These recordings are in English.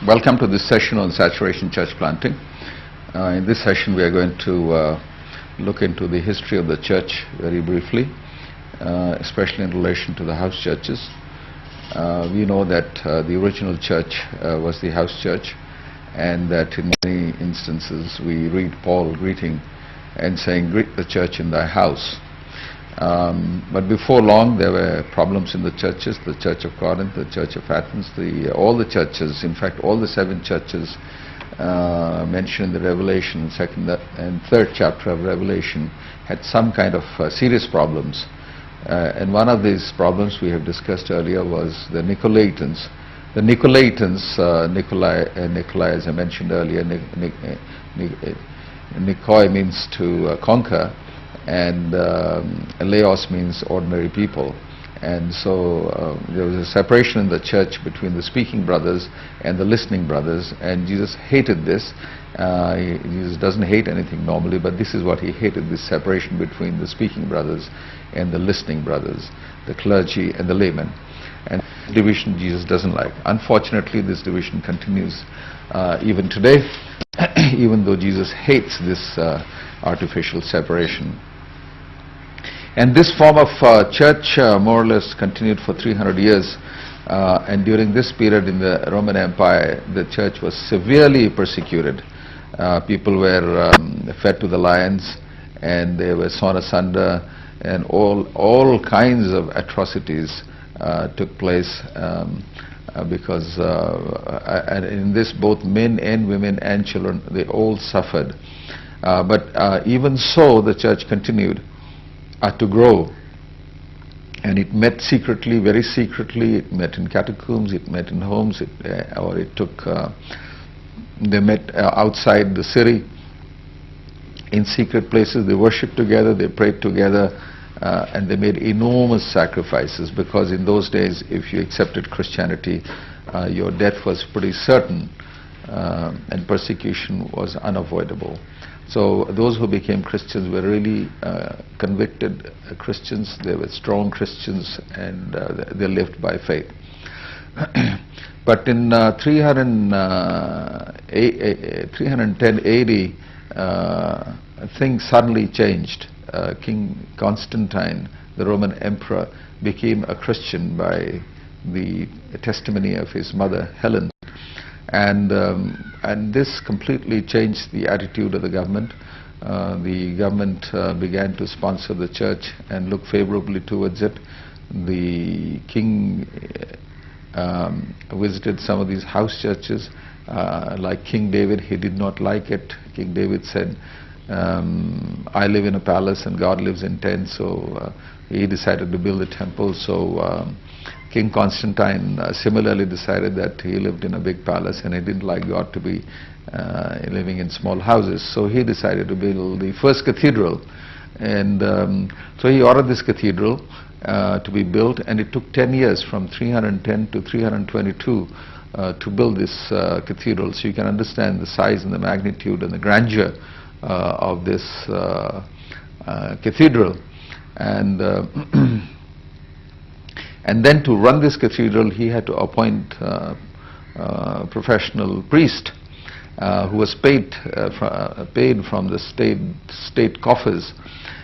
Welcome to this session on saturation church planting. In this session we are going to look into the history of the church very briefly, especially in relation to the house churches. We know that the original church was the house church, and that in many instances we read Paul greeting and saying, "Greet the church in thy house." But before long there were problems in the churches, the Church of Corinth, the Church of Athens, all the churches, in fact all the 7 churches mentioned in the Revelation, 2nd and 3rd chapter of Revelation, had some kind of serious problems. And one of these problems we have discussed earlier was the Nicolaitans. The Nicolaitans, Nikolai as I mentioned earlier, Nikoi means to conquer, and Laos means ordinary people. And so there was a separation in the church between the speaking brothers and the listening brothers, and Jesus hated this. Jesus doesn't hate anything normally, but this is what he hated, this separation between the speaking brothers and the listening brothers, the clergy and the laymen. And division Jesus doesn't like. Unfortunately, this division continues even today, even though Jesus hates this artificial separation. And this form of church more or less continued for 300 years, and during this period in the Roman Empire the church was severely persecuted. People were fed to the lions, and they were sawn asunder, and all kinds of atrocities took place, because and in this both men and women and children, they all suffered. But even so the church continued to grow, and it met secretly, very secretly. It met in catacombs, it met in homes, they met outside the city in secret places. They worshipped together, they prayed together, and they made enormous sacrifices, because in those days if you accepted Christianity your death was pretty certain, and persecution was unavoidable. So those who became Christians were really convicted Christians. They were strong Christians, and they lived by faith. But in 310 AD, things suddenly changed. King Constantine, the Roman emperor, became a Christian by the testimony of his mother Helen. And this completely changed the attitude of the government. The government began to sponsor the church and look favorably towards it. The king visited some of these house churches, like King David. He did not like it. King David said, I live in a palace and God lives in tents, so he decided to build a temple. So King Constantine similarly decided that he lived in a big palace and he didn't like God to be living in small houses. So he decided to build the first cathedral, and so he ordered this cathedral to be built, and it took 10 years, from 310 to 322 to build this cathedral. So you can understand the size and the magnitude and the grandeur of this cathedral. And then to run this cathedral he had to appoint a professional priest who was paid from the state coffers,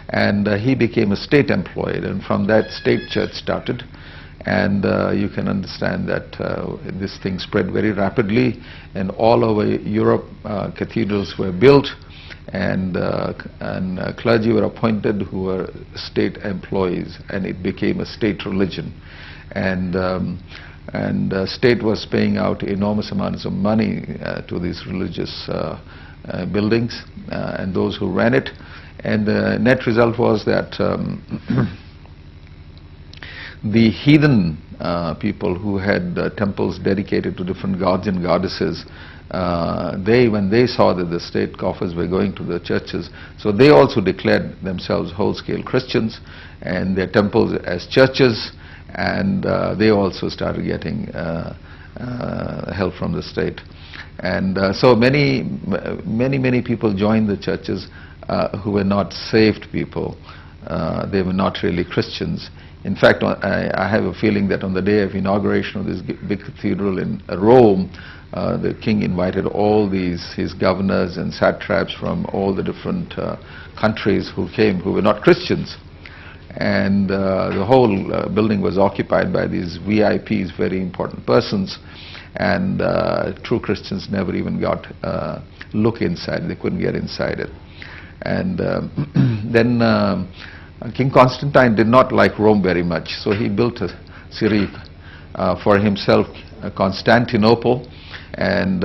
and he became a state employee, and from that state church started. And you can understand that this thing spread very rapidly, and all over Europe cathedrals were built, and clergy were appointed who were state employees, and it became a state religion. And state was paying out enormous amounts of money to these religious buildings and those who ran it. And the net result was that the heathen people who had temples dedicated to different gods and goddesses, when they saw that the state coffers were going to the churches, so they also declared themselves whole-scale Christians and their temples as churches, and they also started getting help from the state. And so many people joined the churches who were not saved people, they were not really Christians. In fact, I have a feeling that on the day of inauguration of this big cathedral in Rome, the king invited all his governors and satraps from all the different countries who came, who were not Christians. And the whole building was occupied by these VIPs, very important persons, and true Christians never even got look inside. They couldn't get inside it. And then King Constantine did not like Rome very much, so he built a city for himself, Constantinople, and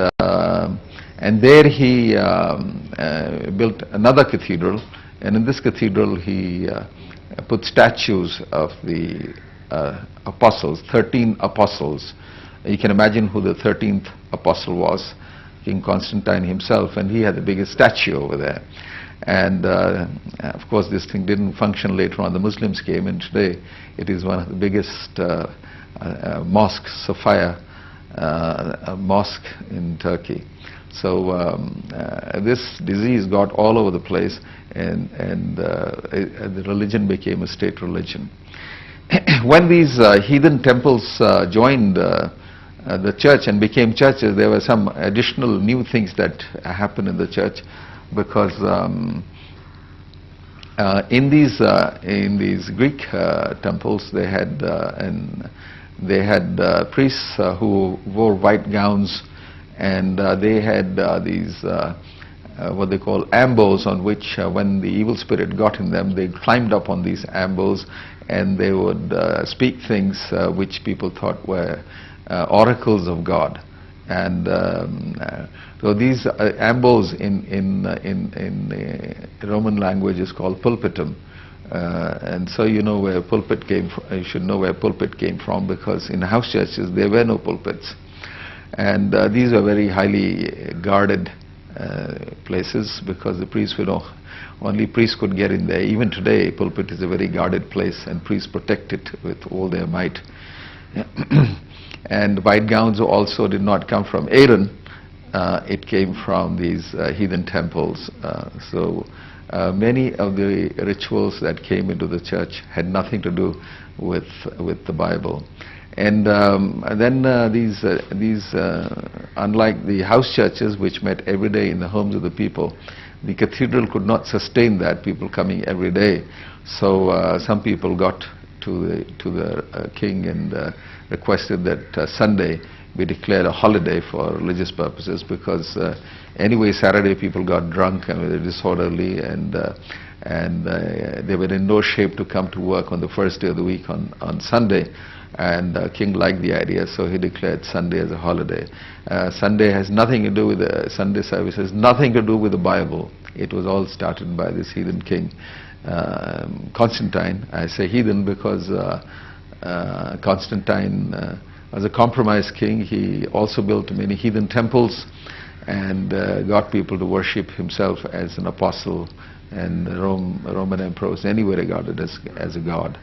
there he built another cathedral, and in this cathedral he put statues of the apostles, 13 apostles. You can imagine who the 13th apostle was, King Constantine himself, and he had the biggest statue over there. And of course this thing didn't function later on. The Muslims came, and today it is one of the biggest mosques, Sophia mosque in Turkey. So this disease got all over the place, and the religion became a state religion. When these heathen temples joined the church and became churches, there were some additional new things that happened in the church, because in these Greek temples they had priests who wore white gowns, and they had these what they call ambos, on which when the evil spirit got in them, they climbed up on these ambos, and they would speak things which people thought were oracles of God. And so these ambos in the Roman language is called pulpitum, and so you know where pulpit came from. You should know where pulpit came from, because in house churches there were no pulpits, and these were very highly guarded places, because the priests would only priests could get in there. Even today, pulpit is a very guarded place, and priests protect it with all their might. And white gowns also did not come from Aaron, it came from these heathen temples. So many of the rituals that came into the church had nothing to do with the Bible. And then these unlike the house churches, which met every day in the homes of the people, the cathedral could not sustain that, people coming every day. So some people got to the king and requested that Sunday be declared a holiday for religious purposes, because anyway Saturday people got drunk and were disorderly, and they were in no shape to come to work on the first day of the week on Sunday. And king liked the idea, so he declared Sunday as a holiday. Sunday has nothing to do with the Sunday service, has nothing to do with the Bible. It was all started by this heathen king, Constantine. I say heathen because Constantine was a compromised king. He also built many heathen temples and got people to worship himself as an apostle, and Roman emperors anyway regarded as a god.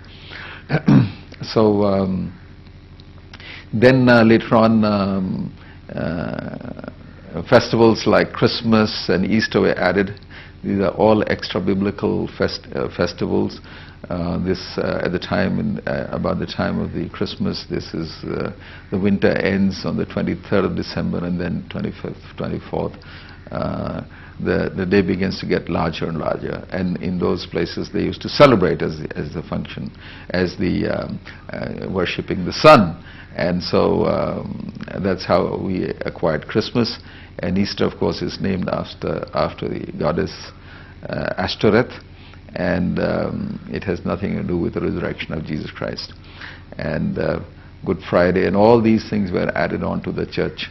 So then later on festivals like Christmas and Easter were added. These are all extra biblical festivals. This at the time, about the time of the Christmas, this is the winter ends on the 23rd of December, and then 25th, 24th. The day begins to get larger and larger, and in those places they used to celebrate as the function, as the worshipping the sun. And so that's how we acquired Christmas. And Easter, of course, is named after the goddess Ashtoreth, and it has nothing to do with the resurrection of Jesus Christ. And Good Friday and all these things were added on to the church,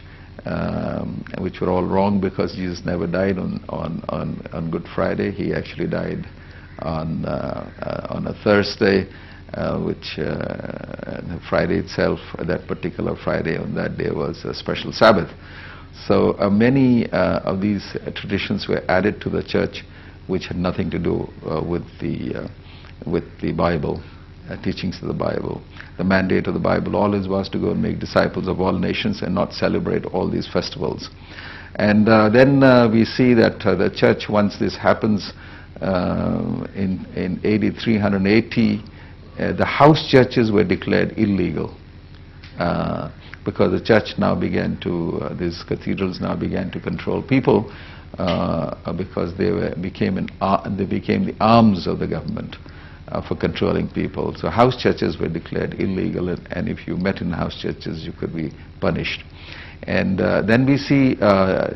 which were all wrong, because Jesus never died on Good Friday. He actually died on a Thursday, which Friday itself, that particular Friday on that day, was a special Sabbath. So many of these traditions were added to the church, which had nothing to do with the Bible, teachings of the Bible. The mandate of the Bible always was to go and make disciples of all nations and not celebrate all these festivals. And then we see that the church, once this happens, in AD 380, the house churches were declared illegal because the church now began to, these cathedrals now began to control people because they became the arms of the government for controlling people. So house churches were declared illegal, and if you met in house churches, you could be punished. And then we see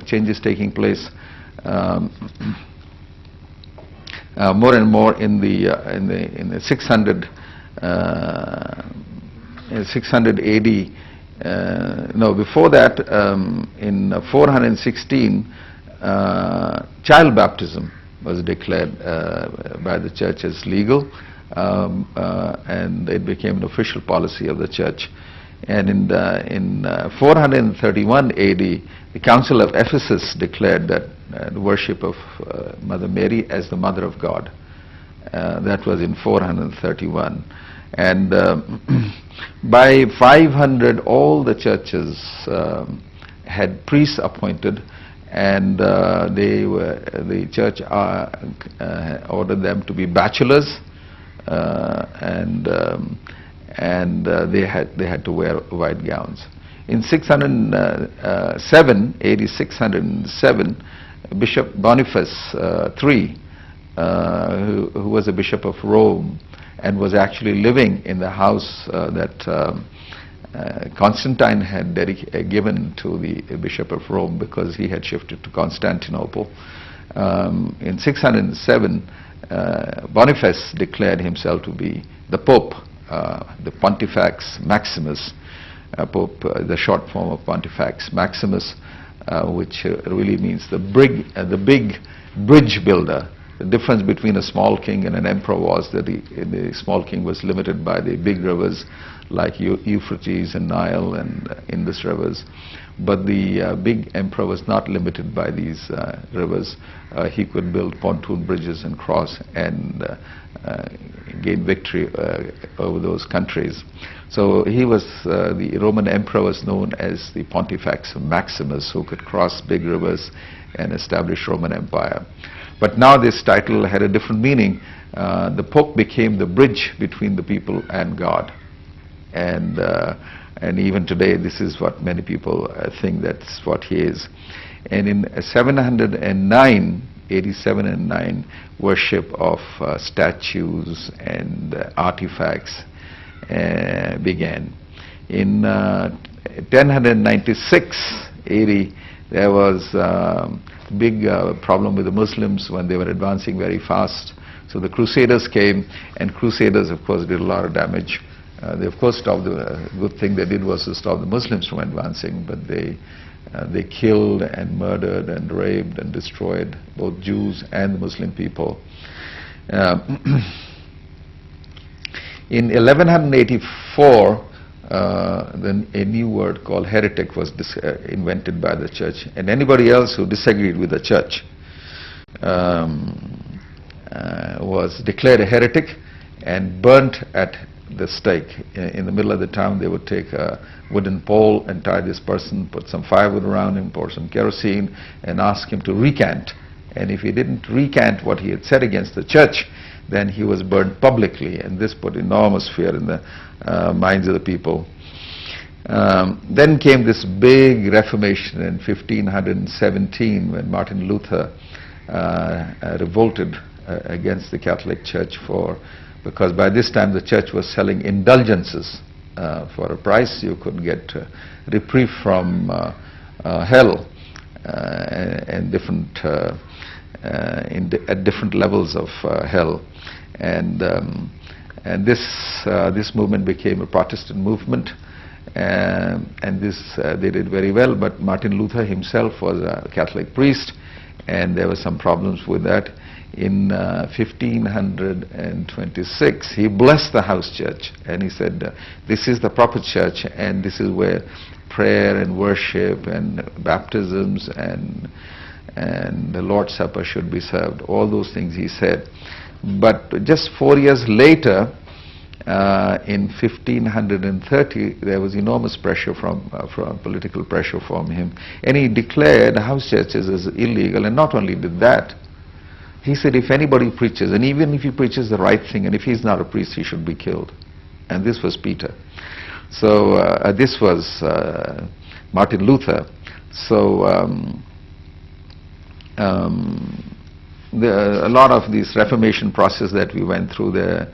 changes taking place more and more in the 600 AD. No, before that, in 416, child baptism was declared by the church as legal, and it became an official policy of the church. And in 431 AD, the Council of Ephesus declared that the worship of Mother Mary as the Mother of God. That was in 431. And by 500, all the churches had priests appointed, and the church ordered them to be bachelors, and they had to wear white gowns. In 607, AD 607, Bishop Boniface III, who was a bishop of Rome and was actually living in the house that Constantine had given to the Bishop of Rome because he had shifted to Constantinople. In 607, Boniface declared himself to be the Pope, the Pontifex Maximus. Pope, the short form of Pontifex Maximus, which really means the big bridge builder. The difference between a small king and an emperor was that the small king was limited by the big rivers like Euphrates and Nile and Indus rivers, but the big emperor was not limited by these rivers. He could build pontoon bridges and cross and gain victory over those countries. So he was, the Roman emperor was known as the Pontifex Maximus, who could cross big rivers and establish Roman Empire. But now this title had a different meaning. The Pope became the bridge between the people and God. And even today, this is what many people think that's what he is. And in 709, 87 and 9, worship of statues and artifacts began. In 1096 AD, there was big problem with the Muslims when they were advancing very fast. So the Crusaders came, and Crusaders, of course, did a lot of damage. They, of course, stopped. The good thing they did was to stop the Muslims from advancing, but they killed and murdered and raped and destroyed both Jews and the Muslim people. In 1184, then a new word called heretic was invented by the church, and anybody else who disagreed with the church was declared a heretic and burnt at the stake. In the middle of the town, they would take a wooden pole and tie this person, put some firewood around him, pour some kerosene, and ask him to recant. And if he didn't recant what he had said against the church, then he was burned publicly, and this put enormous fear in the minds of the people. Then came this big Reformation in 1517 when Martin Luther revolted against the Catholic Church because by this time the church was selling indulgences for a price. You could get reprieve from hell and at different levels of hell, and this movement became a Protestant movement, and this they did very well. But Martin Luther himself was a Catholic priest, and there were some problems with that. In 1526, he blessed the house church, and he said, "This is the proper church, and this is where prayer and worship and baptisms and the Lord's Supper should be served." All those things he said. But just 4 years later, in 1530, there was enormous pressure from political pressure from him, and he declared house churches as illegal. And not only did that, He said, if anybody preaches, and even if he preaches the right thing, and if he's not a priest, he should be killed. And this was Peter. So this was Martin Luther. So a lot of this Reformation process that we went through there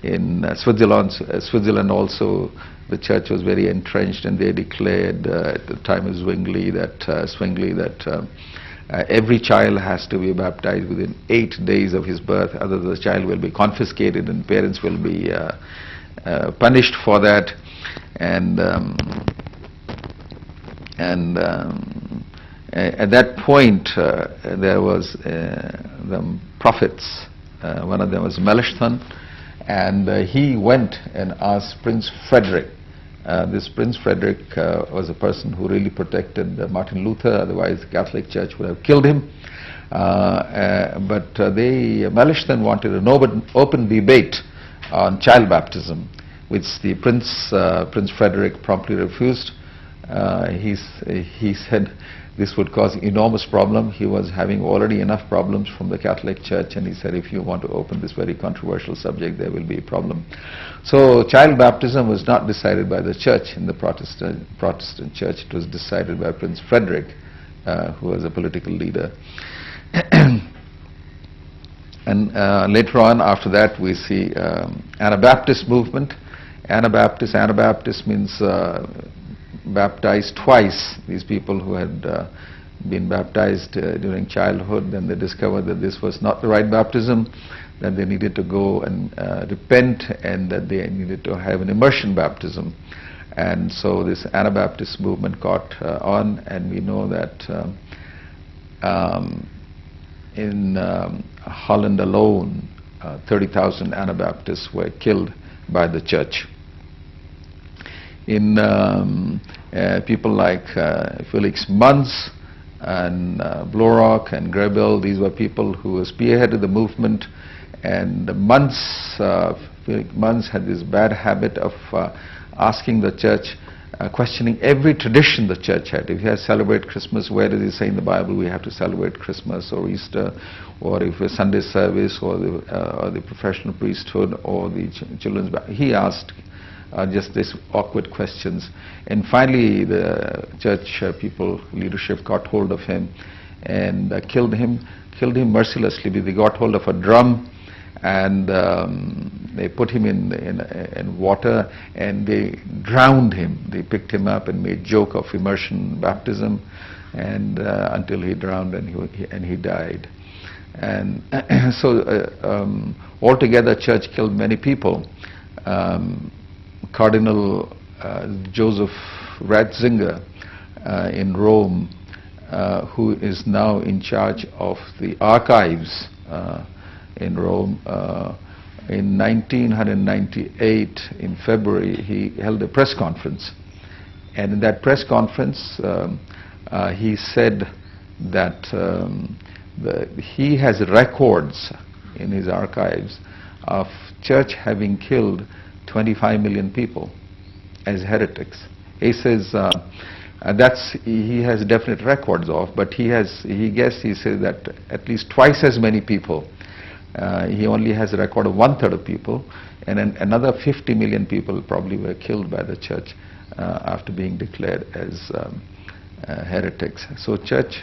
in Switzerland also, the church was very entrenched, and they declared at the time of Zwingli that every child has to be baptized within 8 days of his birth, otherwise the child will be confiscated and parents will be punished for that. And at that point there was the prophets, one of them was Melanchthon, and he went and asked Prince Frederick. This Prince Frederick was a person who really protected Martin Luther, otherwise the Catholic Church would have killed him. But Melanchthon wanted an open debate on child baptism, which the Prince Frederick promptly refused. He said this would cause enormous problem. He was having already enough problems from the Catholic Church, and he said, if you want to open this very controversial subject, there will be a problem. So child baptism was not decided by the church in the Protestant church. It was decided by Prince Frederick, who was a political leader. And later on, after that, we see Anabaptist movement. Anabaptist means baptized twice. These people who had been baptized during childhood, then they discovered that this was not the right baptism, that they needed to go and repent, and that they needed to have an immersion baptism. And so this Anabaptist movement caught on, and we know that in Holland alone, 30,000 Anabaptists were killed by the church. In people like Felix Munz and Blorock and Grebel, these were people who spearheaded the movement. And Felix Munz had this bad habit of asking the church, questioning every tradition the church had. If you have to celebrate Christmas, where does it say in the Bible we have to celebrate Christmas or Easter, or if a Sunday service, or the professional priesthood, or the children's baptism? He asked just these awkward questions, and finally the church leadership got hold of him and killed him mercilessly. They got hold of a drum, and they put him in water, and they drowned him. They picked him up and made joke of immersion baptism, and until he drowned and he died. And so altogether, church killed many people. Cardinal Joseph Ratzinger in Rome, who is now in charge of the archives in Rome, in 1998, in February, he held a press conference. And in that press conference, he said that he has records in his archives of church having killed 25 million people as heretics. He says he has definite records of, but he says that at least twice as many people. He only has a record of 1/3 of people, and then another 50 million people probably were killed by the church after being declared as heretics. So church,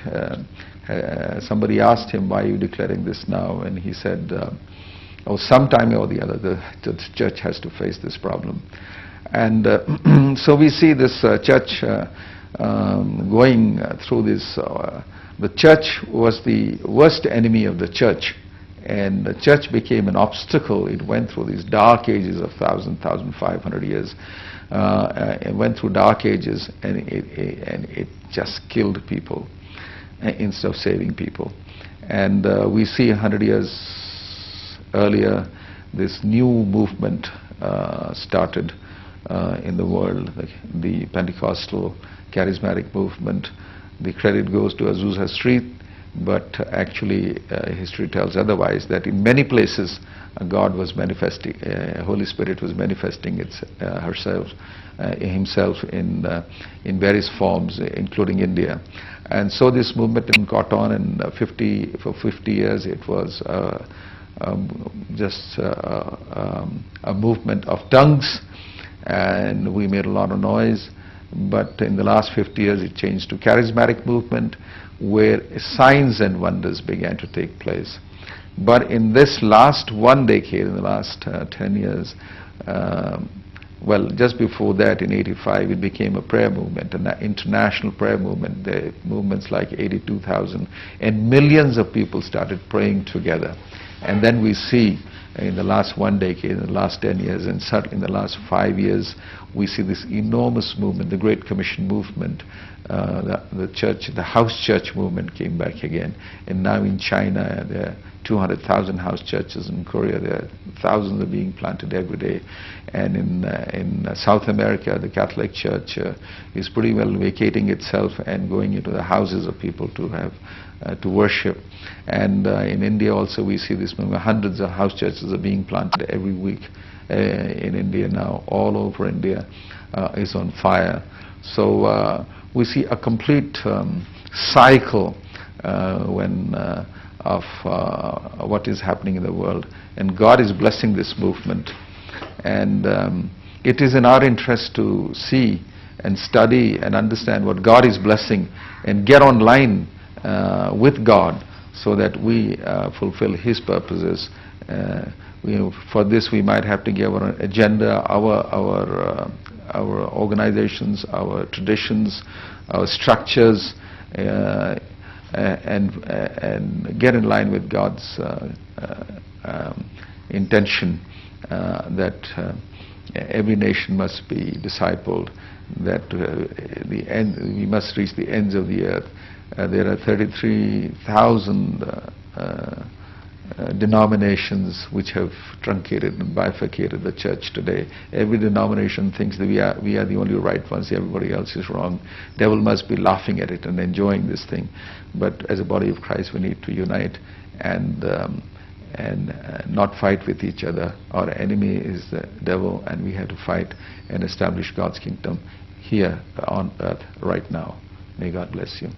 somebody asked him, why are you declaring this now? And he said, oh, sometime or the other, the church has to face this problem. And so we see this church going through this. The church was the worst enemy of the church, and the church became an obstacle. It went through these dark ages of 1,500 years. It went through dark ages, and it just killed people instead of saving people. And we see 100 years earlier, this new movement started in the world, the Pentecostal charismatic movement. The credit goes to Azusa Street, but actually history tells otherwise, that in many places God was manifesting, Holy Spirit was manifesting himself in various forms, including India. And so this movement caught on, and for 50 years it was just a movement of tongues, and we made a lot of noise. But in the last 50 years it changed to charismatic movement, where signs and wonders began to take place. But in this last one decade, in the last 10 years, well, just before that, in '85, it became a prayer movement, an international prayer movement. There are movements like 82,000, and millions of people started praying together. And then we see in the last one decade, in the last 10 years, and certainly in the last 5 years, we see this enormous movement, the Great Commission movement. The church, the house church movement came back again. And now in China, there are 200,000 house churches. In Korea, there are thousands are being planted every day. And in South America, the Catholic Church is pretty well vacating itself and going into the houses of people to have to worship. And in India also we see this movement. Hundreds of house churches are being planted every week in India now. All over India is on fire. So we see a complete cycle of what is happening in the world, and God is blessing this movement. And it is in our interest to see and study and understand what God is blessing, and get online with God, so that we fulfill His purposes. For this we might have to give our agenda, our organizations, our traditions, our structures, and get in line with God's intention that every nation must be discipled, that we must reach the ends of the earth. There are 33,000 denominations which have truncated and bifurcated the church today. Every denomination thinks that we are the only right ones, everybody else is wrong. Devil must be laughing at it and enjoying this thing. But as a body of Christ, we need to unite and not fight with each other. Our enemy is the devil, and we have to fight and establish God's kingdom here on earth right now. May God bless you.